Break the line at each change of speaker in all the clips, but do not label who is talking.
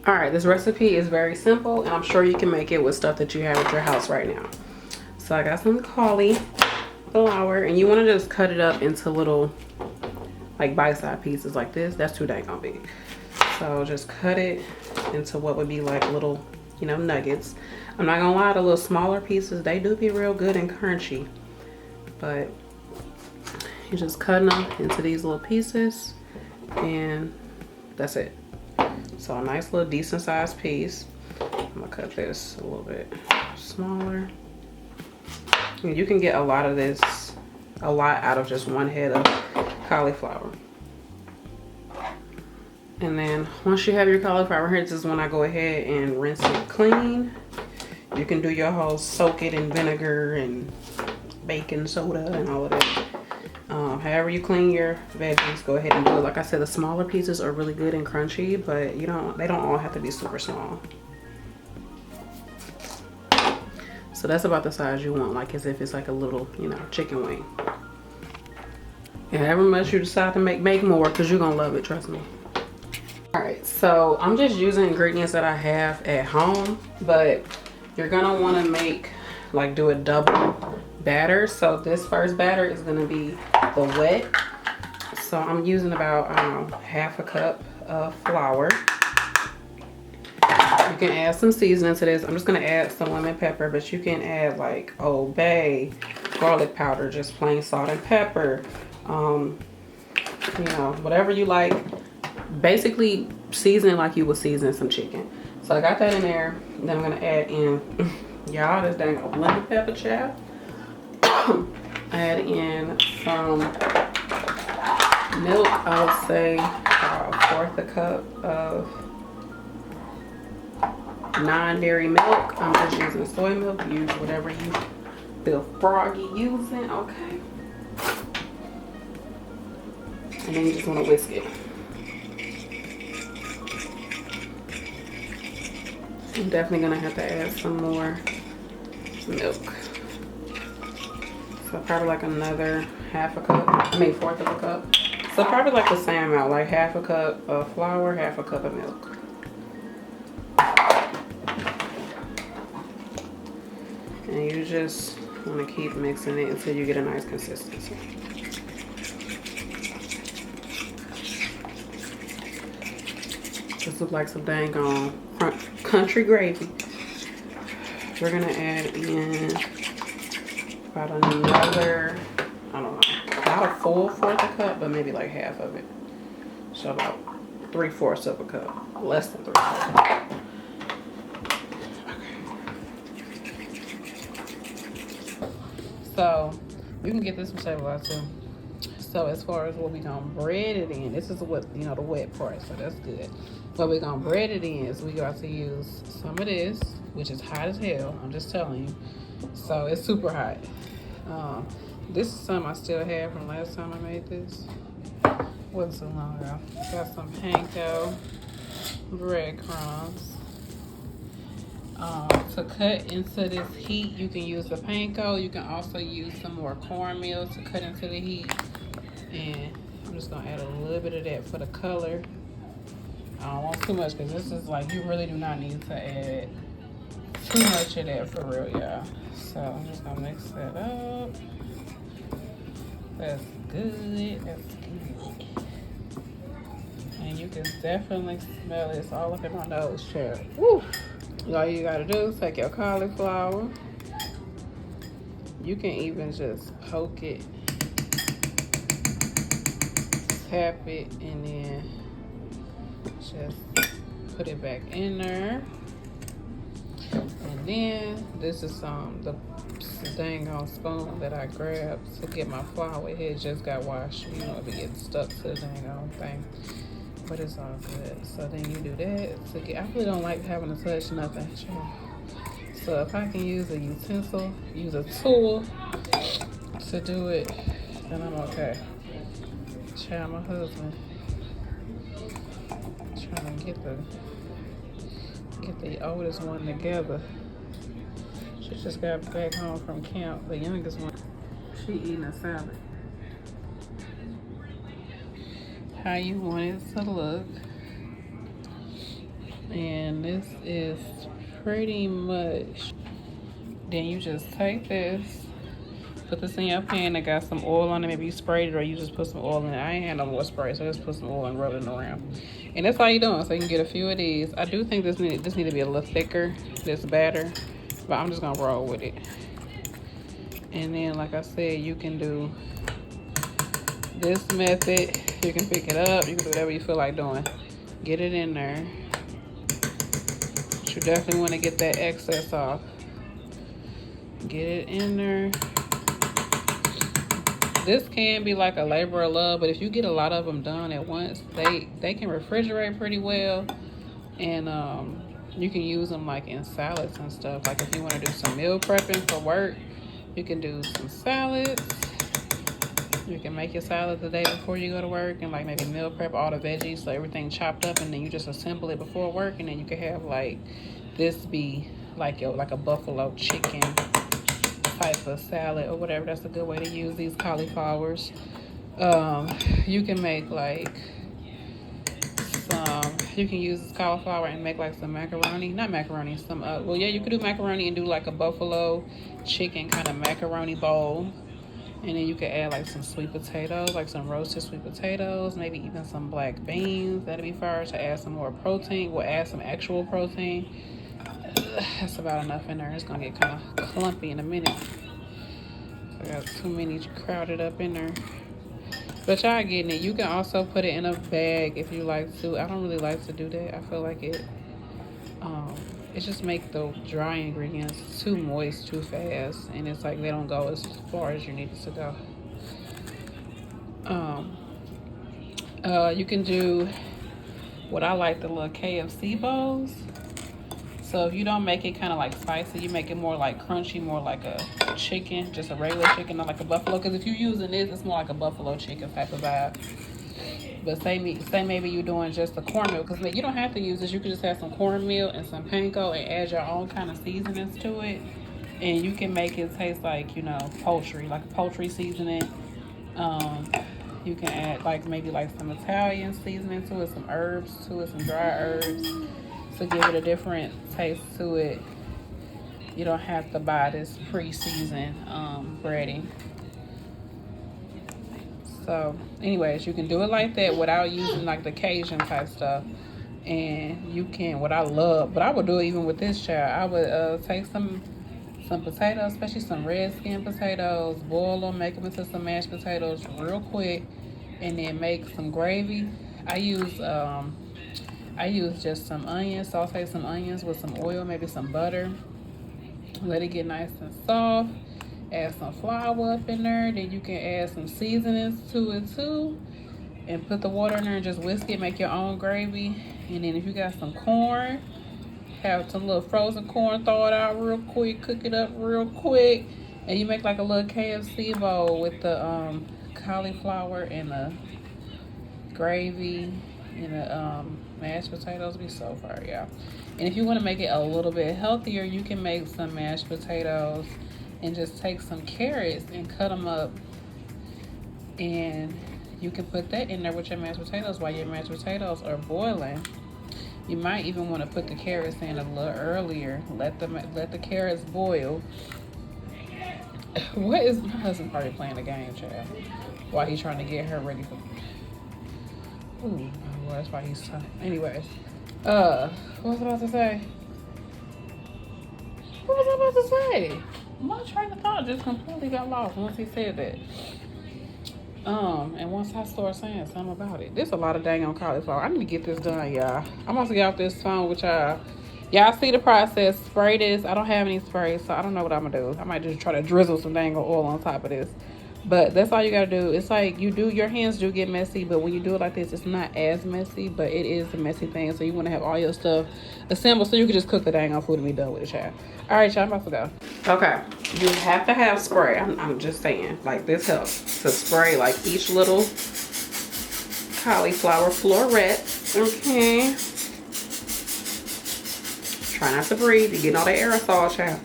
All right, this recipe is very simple, and I'm sure you can make it with stuff that you have at your house right now. So I got some cauliflower, and you want to just cut it up into little, like bite-sized pieces like this. That's too dang gonna big. So just cut it into what would be like little, you know, nuggets. I'm not gonna lie, the little smaller pieces, they do be real good and crunchy. But you're just cutting them into these little pieces, and that's it. So a nice little decent sized piece. I'm gonna cut this a little bit smaller. And you can get a lot of this, a lot out of just one head of cauliflower. And then once you have your cauliflower here, this is when I go ahead and rinse it clean. You can do your whole soak it in vinegar and baking soda and all of that. However you clean your veggies, go ahead and do it. Like I said, the smaller pieces are really good and crunchy, but they don't all have to be super small. So that's about the size you want, like as if it's like a little, you know, chicken wing. And however much you decide to make more, because you're gonna love it, trust me. All right, so I'm just using ingredients that I have at home, but you're gonna want to do a double batter. So this first batter is gonna be the wet. So I'm using about, I don't know, half a cup of flour. You can add some seasoning to this. I'm just gonna add some lemon pepper, but you can add like Old Bay, garlic powder, just plain salt and pepper. You know, whatever you like. Basically seasoning like you would season some chicken. So I got that in there. Then I'm gonna add in, y'all, this dang lemon pepper chap. Add in some milk. I would say a fourth a cup of non-dairy milk. I'm just using soy milk. Use whatever you feel froggy using, okay? And then you just want to whisk it. I'm definitely gonna have to add some more milk. So probably like another fourth of a cup. So probably like the same amount, like half a cup of flour, half a cup of milk. And you just want to keep mixing it until you get a nice consistency. This looks like some dang on country gravy. We're gonna add in about another, I don't know, not a full fourth a cup, but maybe like half of it. So about 3/4 of a cup, less than 3/4. So you can get this from Flavorful too. So as far as what we gonna bread it in, this is what, you know, the wet part, so that's good. What we're gonna bread it in is we got to use some of this, which is hot as hell, I'm just telling you. So it's super hot. This is some I still have from last time I made this. Wasn't so long ago. Got some panko breadcrumbs. To cut into this heat, you can use the panko. You can also use some more cornmeal to cut into the heat. And I'm just gonna add a little bit of that for the color. I don't want too much because this is like, you really do not need to add too much of that for real, y'all. So I'm just gonna mix that up. That's good. That's good. And you can definitely smell it. It's all up in my nose, child. Woo! All you gotta do is take your cauliflower. You can even just poke it, tap it, and then just put it back in there. And then this is the dang on spoon that I grabbed to get my flour. It just got washed. You know, if it gets stuck to the dang on thing. But it's all good. So then you do that to get, I really don't like having to touch nothing. So if I can use a utensil, use a tool to do it, then I'm okay. Child, my husband trying to get the oldest one together. She just got back home from camp. The youngest one, she eating a salad. How you want it to look. And this is pretty much, then you just take this, put this in your pan that got some oil on it. Maybe you sprayed it or you just put some oil in it. I ain't had no more spray, so just put some oil and rub it around. And that's all you're doing. So you can get a few of these. I do think this need to be a little thicker, this batter, but I'm just gonna roll with it. And then, like I said, you can do this method. You can pick it up. You can do whatever you feel like doing. Get it in there. But you definitely want to get that excess off. Get it in there. This can be like a labor of love, but if you get a lot of them done at once, they can refrigerate pretty well, and you can use them like in salads and stuff. Like if you want to do some meal prepping for work, you can do some salads. You can make your salad the day before you go to work and like maybe meal prep all the veggies, so everything chopped up, and then you just assemble it before work, and then you can have like this be like a buffalo chicken type of salad or whatever. That's a good way to use these cauliflowers. You can make like you can use this cauliflower and make like some macaroni, not macaroni, well yeah, you could do macaroni and do like a buffalo chicken kind of macaroni bowl. And then you can add like some sweet potatoes, like some roasted sweet potatoes, maybe even some black beans. That'd be fire to add some more protein. We'll add some actual protein. That's about enough in there. It's gonna get kind of clumpy in a minute. I got too many crowded up in there. But y'all getting it. You can also put it in a bag if you like to. I don't really like to do that. I feel like it just make the dry ingredients too moist too fast, and it's like they don't go as far as you need it to go. You can do what I like, the little KFC bowls. So if you don't make it kind of like spicy, you make it more like crunchy, more like a chicken, just a regular chicken, not like a buffalo. Because if you're using this, it's more like a buffalo chicken type of vibe. But say maybe you're doing just the cornmeal, because you don't have to use this. You can just have some cornmeal and some panko and add your own kind of seasonings to it. And you can make it taste like, you know, poultry, like a poultry seasoning. You can add like maybe like some Italian seasoning to it, some herbs to it, some dry herbs to give it a different taste to it. You don't have to buy this pre-seasoned breading. So anyways, you can do it like that without using like the Cajun type stuff. And you can, what I love, but I would do it even with this child. I would take some potatoes, especially some red skin potatoes, boil them, make them into some mashed potatoes real quick, and then make some gravy. I use just some onions, saute some onions with some oil, maybe some butter. Let it get nice and soft. Add some flour up in there. Then you can add some seasonings to it too. And put the water in there and just whisk it. Make your own gravy. And then if you got some corn, have some little frozen corn, throw it out real quick. Cook it up real quick. And you make like a little KFC bowl with the cauliflower and the gravy and the mashed potatoes. Be so fire, y'all. And if you want to make it a little bit healthier, you can make some mashed potatoes and just take some carrots and cut them up, and you can put that in there with your mashed potatoes while your mashed potatoes are boiling. You might even want to put the carrots in a little earlier. Let the carrots boil. What is my husband probably playing a game, child, while he's trying to get her ready for? Ooh, well, that's why he's trying. Anyways, what was I about to say? My train of thought just completely got lost once he said that. And once I start saying something about it. There's a lot of dang on cauliflower. I need to get this done, y'all. I'm about to get off this phone with y'all. Y'all see the process. Spray this. I don't have any spray, so I don't know what I'm gonna do. I might just try to drizzle some dang oil on top of this. But that's all you gotta do. It's like your hands do get messy, but when you do it like this, it's not as messy, but it is a messy thing. So you wanna have all your stuff assembled so you can just cook the dang on food and be done with it, child. All right, y'all, I'm about to go. Okay, you have to have spray. I'm just saying, like, this helps to spray like each little cauliflower floret. Okay. Try not to breathe. You're getting all that aerosol, child.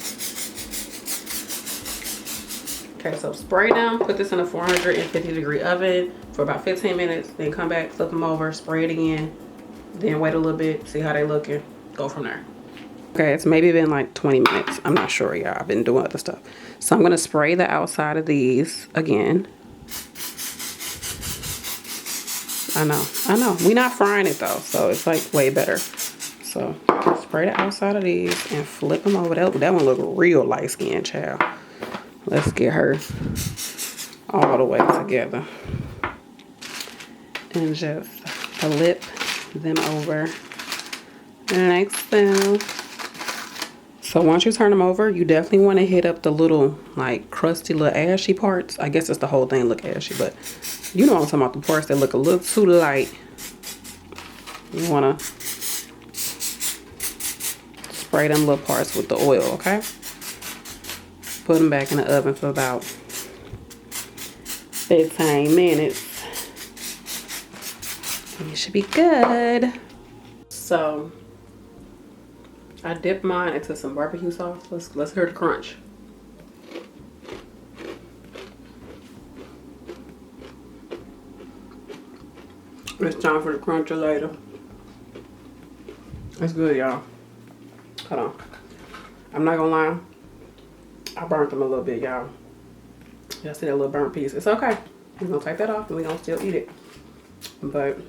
Okay, so spray them. Put this in a 450-degree oven for about 15 minutes. Then come back, flip them over, spray it again. Then wait a little bit, see how they looking. go from there. Okay, it's maybe been like 20 minutes. I'm not sure, y'all. I've been doing other stuff. So I'm gonna spray the outside of these again. I know. We're not frying it though, so it's like way better. So spray the outside of these and flip them over. That one look real light skin, child. Let's get her all the way together. And just flip them over like so. So once you turn them over, you definitely want to hit up the little like crusty little ashy parts. I guess it's the whole thing look ashy, but you know what I'm talking about, the parts that look a little too light. You want to spray them little parts with the oil, okay? Put them back in the oven for about 15 minutes. And it should be good. So I dipped mine into some barbecue sauce. Let's hear the crunch. It's time for the crunchulator. It's good, y'all. Hold on. I'm not gonna lie. I burnt them a little bit, y'all. Y'all see that little burnt piece? It's okay. We're gonna take that off and we're gonna still eat it. But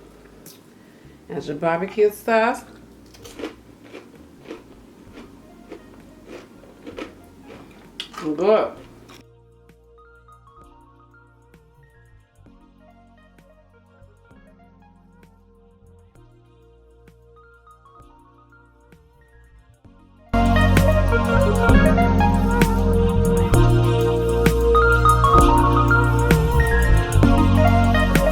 that's your barbecue sauce. Good.